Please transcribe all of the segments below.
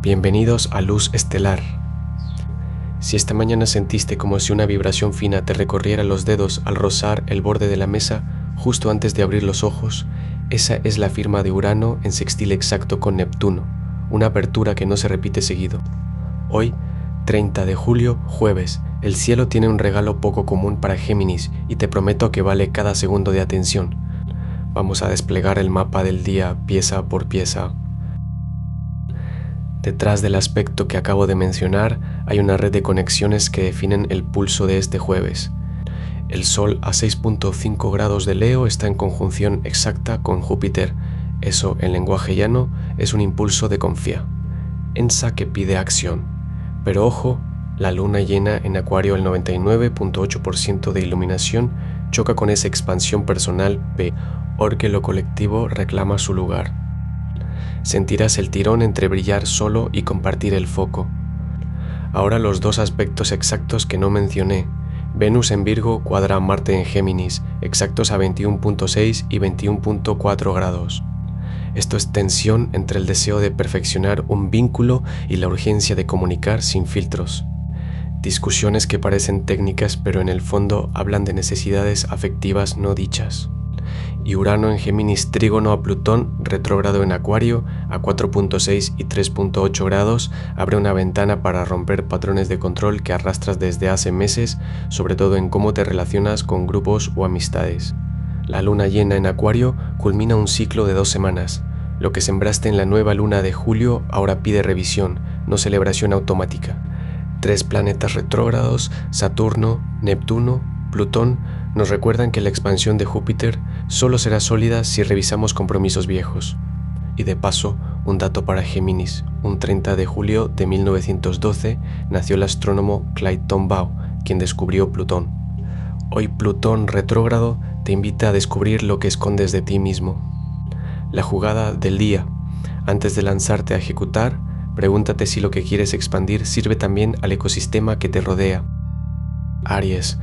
Bienvenidos a Luz Estelar. Si esta mañana sentiste como si una vibración fina te recorriera los dedos al rozar el borde de la mesa justo antes de abrir los ojos, esa es la firma de Urano en sextil exacto con Neptuno, una apertura que no se repite seguido. Hoy, 30 de julio, jueves, el cielo tiene un regalo poco común para Géminis y te prometo que vale cada segundo de atención. Vamos a desplegar el mapa del día pieza por pieza. Detrás del aspecto que acabo de mencionar hay una red de conexiones que definen el pulso de este jueves. El Sol a 6.5 grados de Leo está en conjunción exacta con Júpiter. Eso, en lenguaje llano, es un impulso de confía. Ensa que pide acción. Pero ojo, la luna llena en Acuario el 99.8% de iluminación choca con esa expansión personal porque lo colectivo reclama su lugar. Sentirás el tirón entre brillar solo y compartir el foco. Ahora los dos aspectos exactos que no mencioné. Venus en Virgo cuadra a Marte en Géminis, exactos a 21.6 y 21.4 grados. Esto es tensión entre el deseo de perfeccionar un vínculo y la urgencia de comunicar sin filtros. Discusiones que parecen técnicas pero en el fondo hablan de necesidades afectivas no dichas. Y Urano en Géminis trígono a Plutón, retrógrado en Acuario, a 4.6 y 3.8 grados, abre una ventana para romper patrones de control que arrastras desde hace meses, sobre todo en cómo te relacionas con grupos o amistades. La luna llena en Acuario culmina un ciclo de 2 semanas. Lo que sembraste en la nueva luna de julio ahora pide revisión, no celebración automática. 3 planetas retrógrados, Saturno, Neptuno, Plutón, nos recuerdan que la expansión de Júpiter solo será sólida si revisamos compromisos viejos. Y de paso, un dato para Géminis: un 30 de julio de 1912 nació el astrónomo Clyde Tombaugh, quien descubrió Plutón. Hoy Plutón retrógrado te invita a descubrir lo que escondes de ti mismo. La jugada del día: antes de lanzarte a ejecutar, pregúntate si lo que quieres expandir sirve también al ecosistema que te rodea. Aries.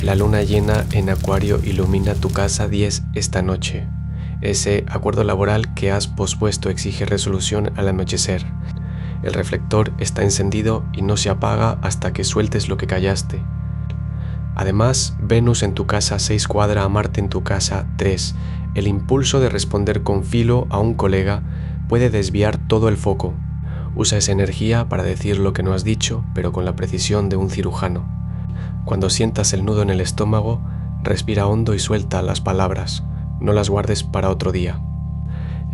La luna llena en Acuario ilumina tu casa 10 esta noche. Ese acuerdo laboral que has pospuesto exige resolución al anochecer. El reflector está encendido y no se apaga hasta que sueltes lo que callaste. Además, Venus en tu casa 6 cuadra a Marte en tu casa 3. El impulso de responder con filo a un colega puede desviar todo el foco. Usa esa energía para decir lo que no has dicho, pero con la precisión de un cirujano. Cuando sientas el nudo en el estómago, respira hondo y suelta las palabras. No las guardes para otro día.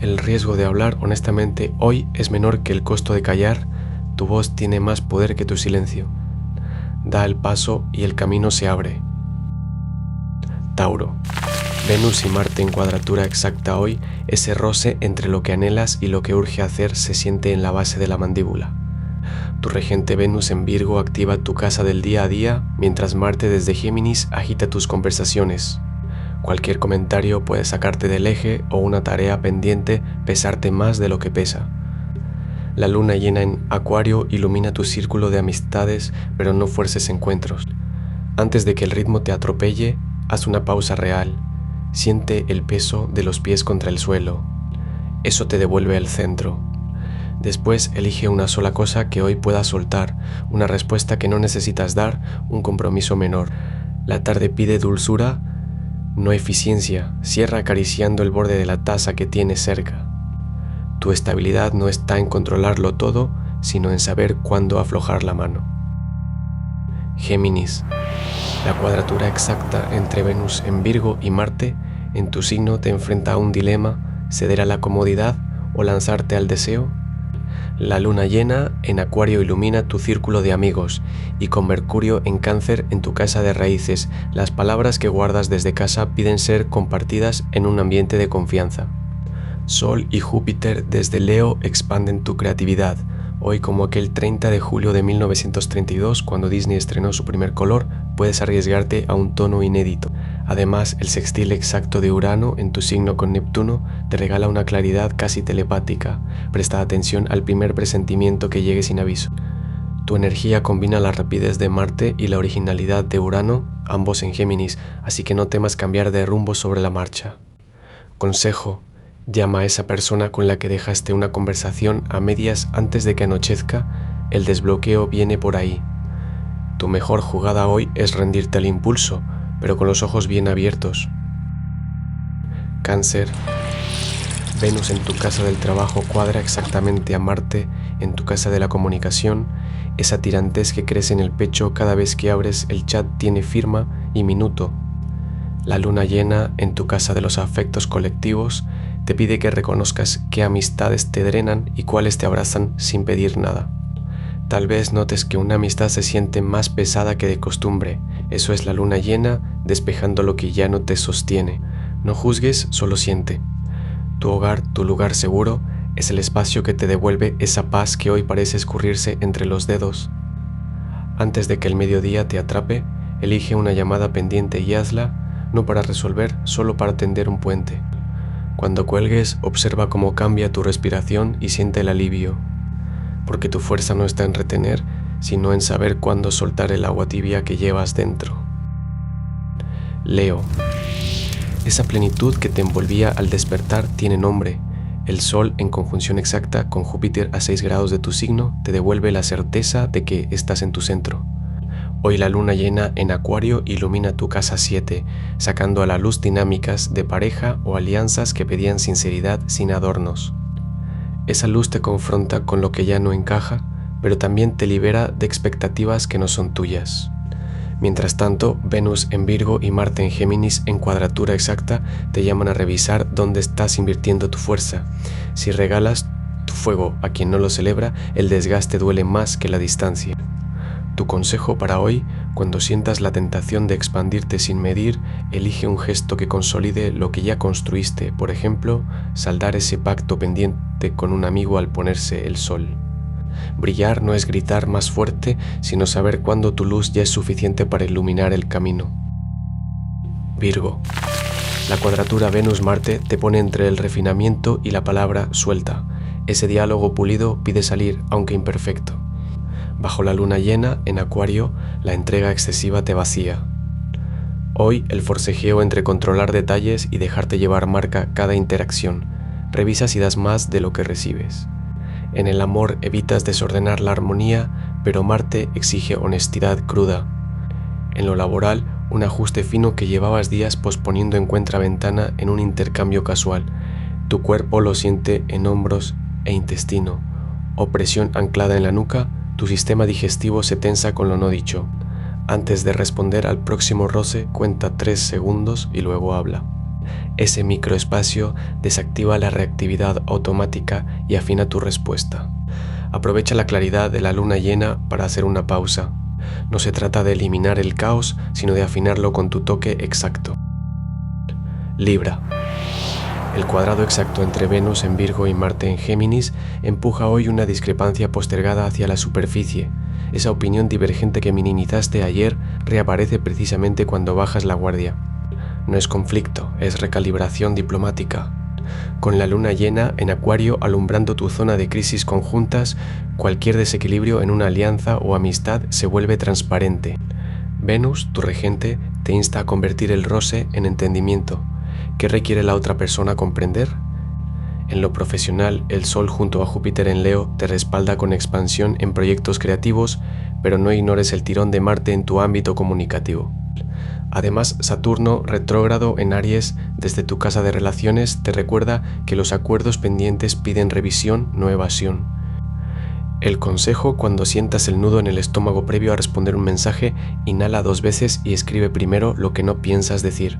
El riesgo de hablar honestamente hoy es menor que el costo de callar. Tu voz tiene más poder que tu silencio. Da el paso y el camino se abre. Tauro. Venus y Marte en cuadratura exacta hoy, ese roce entre lo que anhelas y lo que urge hacer se siente en la base de la mandíbula. Tu regente Venus en Virgo activa tu casa del día a día, mientras Marte desde Géminis agita tus conversaciones. Cualquier comentario puede sacarte del eje o una tarea pendiente pesarte más de lo que pesa. La luna llena en Acuario ilumina tu círculo de amistades, pero no fuerces encuentros. Antes de que el ritmo te atropelle, haz una pausa real. Siente el peso de los pies contra el suelo. Eso te devuelve al centro. Después elige una sola cosa que hoy puedas soltar, una respuesta que no necesitas dar, un compromiso menor. La tarde pide dulzura, no eficiencia. Cierra acariciando el borde de la taza que tienes cerca. Tu estabilidad no está en controlarlo todo, sino en saber cuándo aflojar la mano. Géminis. La cuadratura exacta entre Venus en Virgo y Marte en tu signo te enfrenta a un dilema: ceder a la comodidad o lanzarte al deseo. La luna llena en Acuario ilumina tu círculo de amigos y con Mercurio en Cáncer en tu casa de raíces, las palabras que guardas desde casa piden ser compartidas en un ambiente de confianza. Sol y Júpiter desde Leo expanden tu creatividad, hoy como aquel 30 de julio de 1932 cuando Disney estrenó su primer color, puedes arriesgarte a un tono inédito. Además, el sextil exacto de Urano en tu signo con Neptuno te regala una claridad casi telepática. Presta atención al primer presentimiento que llegue sin aviso. Tu energía combina la rapidez de Marte y la originalidad de Urano, ambos en Géminis, así que no temas cambiar de rumbo sobre la marcha. Consejo: Llama a esa persona con la que dejaste una conversación a medias antes de que anochezca. El desbloqueo viene por ahí. Tu mejor jugada hoy es rendirte al impulso, pero con los ojos bien abiertos. Cáncer. Venus en tu casa del trabajo cuadra exactamente a Marte en tu casa de la comunicación. Esa tirantez que crece en el pecho cada vez que abres el chat tiene firma y minuto. La luna llena en tu casa de los afectos colectivos te pide que reconozcas qué amistades te drenan y cuáles te abrazan sin pedir nada. Tal vez notes que una amistad se siente más pesada que de costumbre. Eso es la luna llena despejando lo que ya no te sostiene. No juzgues, solo siente. Tu hogar, tu lugar seguro, es el espacio que te devuelve esa paz que hoy parece escurrirse entre los dedos. Antes de que el mediodía te atrape, elige una llamada pendiente y hazla, no para resolver, solo para tender un puente. Cuando cuelgues, observa cómo cambia tu respiración y siente el alivio, porque tu fuerza no está en retener, sino en saber cuándo soltar el agua tibia que llevas dentro. Leo. Esa plenitud que te envolvía al despertar tiene nombre. El Sol en conjunción exacta con Júpiter a 6 grados de tu signo te devuelve la certeza de que estás en tu centro. Hoy la luna llena en Acuario ilumina tu casa 7, sacando a la luz dinámicas de pareja o alianzas que pedían sinceridad sin adornos. Esa luz te confronta con lo que ya no encaja, pero también te libera de expectativas que no son tuyas. Mientras tanto, Venus en Virgo y Marte en Géminis en cuadratura exacta te llaman a revisar dónde estás invirtiendo tu fuerza. Si regalas tu fuego a quien no lo celebra, el desgaste duele más que la distancia. Tu consejo para hoy, cuando sientas la tentación de expandirte sin medir, elige un gesto que consolide lo que ya construiste, por ejemplo, saldar ese pacto pendiente con un amigo al ponerse el sol. Brillar no es gritar más fuerte, sino saber cuándo tu luz ya es suficiente para iluminar el camino. Virgo. La cuadratura Venus-Marte te pone entre el refinamiento y la palabra suelta. Ese diálogo pulido pide salir, aunque imperfecto. Bajo la luna llena, en Acuario, la entrega excesiva te vacía. Hoy, el forcejeo entre controlar detalles y dejarte llevar marca cada interacción. Revisa si das más de lo que recibes. En el amor evitas desordenar la armonía, pero Marte exige honestidad cruda. En lo laboral, un ajuste fino que llevabas días posponiendo encuentra ventana en un intercambio casual. Tu cuerpo lo siente en hombros e intestino. Opresión anclada en la nuca, tu sistema digestivo se tensa con lo no dicho. Antes de responder al próximo roce, cuenta 3 segundos y luego habla. Ese microespacio desactiva la reactividad automática y afina tu respuesta. Aprovecha la claridad de la luna llena para hacer una pausa. No se trata de eliminar el caos, sino de afinarlo con tu toque exacto. Libra. El cuadrado exacto entre Venus en Virgo y Marte en Géminis empuja hoy una discrepancia postergada hacia la superficie. Esa opinión divergente que minimizaste ayer reaparece precisamente cuando bajas la guardia. No es conflicto, es recalibración diplomática. Con la luna llena en Acuario alumbrando tu zona de crisis conjuntas, cualquier desequilibrio en una alianza o amistad se vuelve transparente. Venus, tu regente, te insta a convertir el roce en entendimiento. ¿Qué requiere la otra persona comprender? En lo profesional, el Sol junto a Júpiter en Leo te respalda con expansión en proyectos creativos, pero no ignores el tirón de Marte en tu ámbito comunicativo. Además, Saturno, retrógrado en Aries desde tu casa de relaciones, te recuerda que los acuerdos pendientes piden revisión, no evasión. El consejo: cuando sientas el nudo en el estómago previo a responder un mensaje, inhala 2 veces y escribe primero lo que no piensas decir.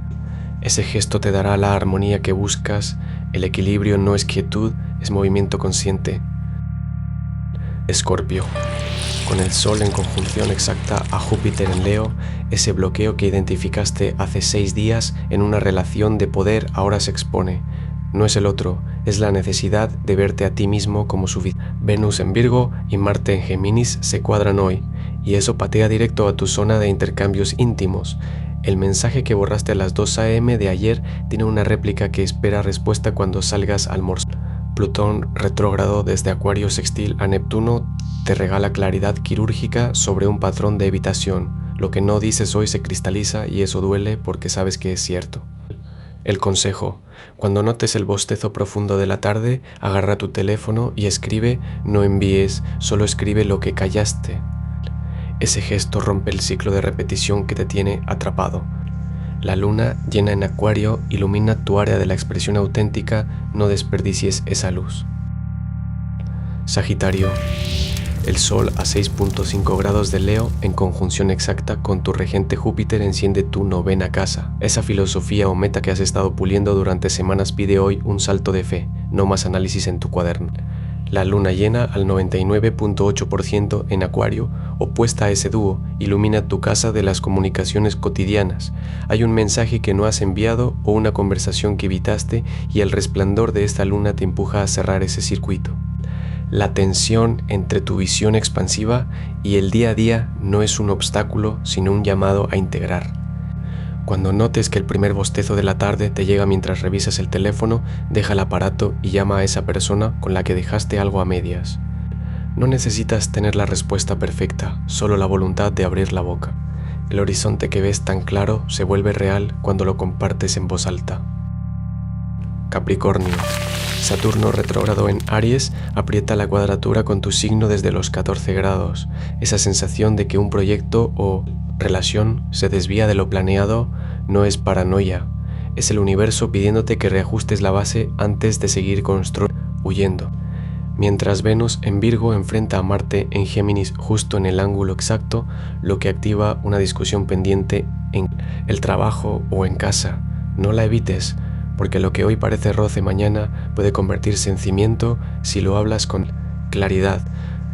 Ese gesto te dará la armonía que buscas. El equilibrio no es quietud, es movimiento consciente. Escorpio. Con el Sol en conjunción exacta a Júpiter en Leo, ese bloqueo que identificaste hace 6 días en una relación de poder ahora se expone. No es el otro, es la necesidad de verte a ti mismo como suficiente. Venus en Virgo y Marte en Géminis se cuadran hoy, y eso patea directo a tu zona de intercambios íntimos. El mensaje que borraste a las 2 AM de ayer tiene una réplica que espera respuesta cuando salgas a almorzar. Plutón retrógrado desde Acuario sextil a Neptuno te regala claridad quirúrgica sobre un patrón de evitación. Lo que no dices hoy se cristaliza y eso duele porque sabes que es cierto. El consejo: cuando notes el bostezo profundo de la tarde, agarra tu teléfono y escribe, no envíes, solo escribe lo que callaste. Ese gesto rompe el ciclo de repetición que te tiene atrapado. La luna llena en Acuario ilumina tu área de la expresión auténtica, no desperdicies esa luz. Sagitario: el Sol a 6.5 grados de Leo en conjunción exacta con tu regente Júpiter enciende tu 9ª casa. Esa filosofía o meta que has estado puliendo durante semanas pide hoy un salto de fe, no más análisis en tu cuaderno. La luna llena al 99.8% en Acuario, opuesta a ese dúo, ilumina tu casa de las comunicaciones cotidianas. Hay un mensaje que no has enviado o una conversación que evitaste y el resplandor de esta luna te empuja a cerrar ese circuito. La tensión entre tu visión expansiva y el día a día no es un obstáculo, sino un llamado a integrar. Cuando notes que el primer bostezo de la tarde te llega mientras revisas el teléfono, deja el aparato y llama a esa persona con la que dejaste algo a medias. No necesitas tener la respuesta perfecta, solo la voluntad de abrir la boca. El horizonte que ves tan claro se vuelve real cuando lo compartes en voz alta. Capricornio: Saturno retrógrado en Aries aprieta la cuadratura con tu signo desde los 14 grados. Esa sensación de que un proyecto o relación se desvía de lo planeado no es paranoia, es el universo pidiéndote que reajustes la base antes de seguir huyendo. Mientras Venus en Virgo enfrenta a Marte en Géminis justo en el ángulo exacto, lo que activa una discusión pendiente en el trabajo o en casa. No la evites, porque lo que hoy parece roce mañana puede convertirse en cimiento si lo hablas con claridad.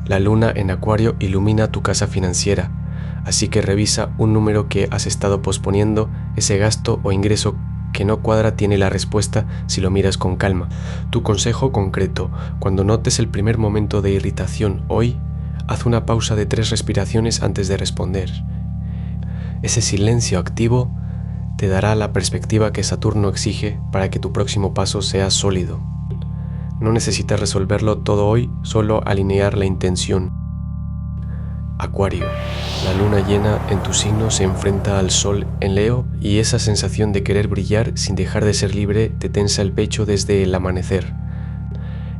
La luna en Acuario ilumina tu casa financiera, así que revisa un número que has estado posponiendo. Ese gasto o ingreso que no cuadra tiene la respuesta si lo miras con calma. Tu consejo concreto: cuando notes el primer momento de irritación hoy, haz una pausa de 3 respiraciones antes de responder. Ese silencio activo te dará la perspectiva que Saturno exige para que tu próximo paso sea sólido. No necesitas resolverlo todo hoy, solo alinear la intención. Acuario: la luna llena en tu signo se enfrenta al Sol en Leo y esa sensación de querer brillar sin dejar de ser libre te tensa el pecho desde el amanecer.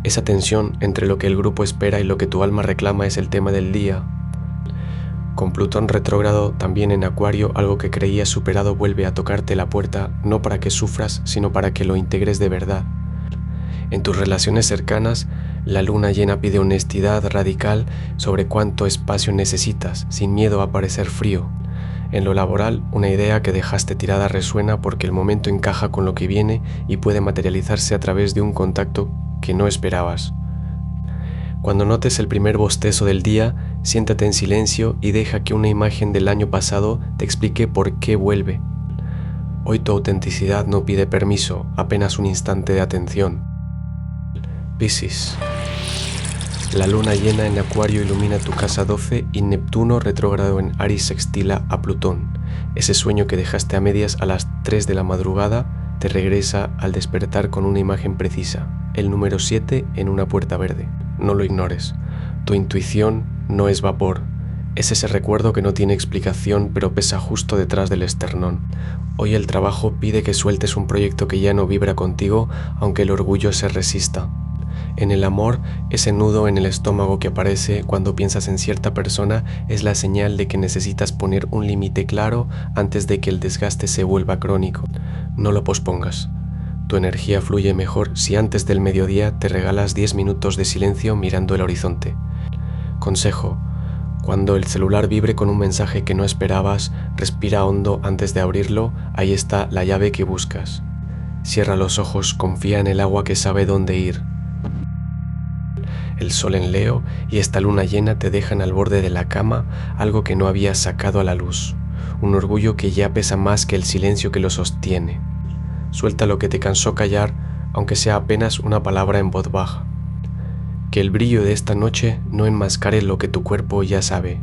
Esa tensión entre lo que el grupo espera y lo que tu alma reclama es el tema del día. Con Plutón retrógrado también en Acuario, algo que creías superado vuelve a tocarte la puerta, no para que sufras, sino para que lo integres de verdad. En tus relaciones cercanas, la luna llena pide honestidad radical sobre cuánto espacio necesitas, sin miedo a parecer frío. En lo laboral, una idea que dejaste tirada resuena porque el momento encaja con lo que viene y puede materializarse a través de un contacto que no esperabas. Cuando notes el primer bostezo del día, siéntate en silencio y deja que una imagen del año pasado te explique por qué vuelve. Hoy tu autenticidad no pide permiso, apenas un instante de atención. Piscis: la luna llena en Acuario ilumina tu casa 12 y Neptuno retrógrado en Aries sextila a Plutón. Ese sueño que dejaste a medias a las 3 de la madrugada te regresa al despertar con una imagen precisa, el número 7 en una puerta verde. No lo ignores. Tu intuición no es vapor. Es ese recuerdo que no tiene explicación pero pesa justo detrás del esternón. Hoy el trabajo pide que sueltes un proyecto que ya no vibra contigo, aunque el orgullo se resista. En el amor, ese nudo en el estómago que aparece cuando piensas en cierta persona es la señal de que necesitas poner un límite claro antes de que el desgaste se vuelva crónico. No lo pospongas. Tu energía fluye mejor si antes del mediodía te regalas 10 minutos de silencio mirando el horizonte. Consejo: cuando el celular vibre con un mensaje que no esperabas, respira hondo antes de abrirlo, ahí está la llave que buscas. Cierra los ojos, confía en el agua que sabe dónde ir. El Sol en Leo y esta luna llena te dejan al borde de la cama algo que no habías sacado a la luz, un orgullo que ya pesa más que el silencio que lo sostiene. Suelta lo que te cansó callar, aunque sea apenas una palabra en voz baja. Que el brillo de esta noche no enmascare lo que tu cuerpo ya sabe.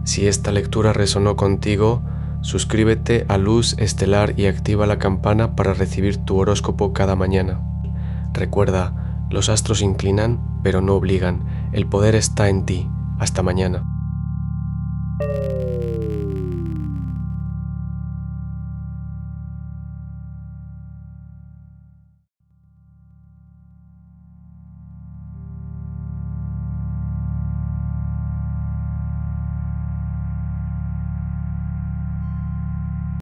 Si esta lectura resonó contigo, suscríbete a Luz Estelar y activa la campana para recibir tu horóscopo cada mañana. Recuerda, los astros inclinan, pero no obligan. El poder está en ti. Hasta mañana.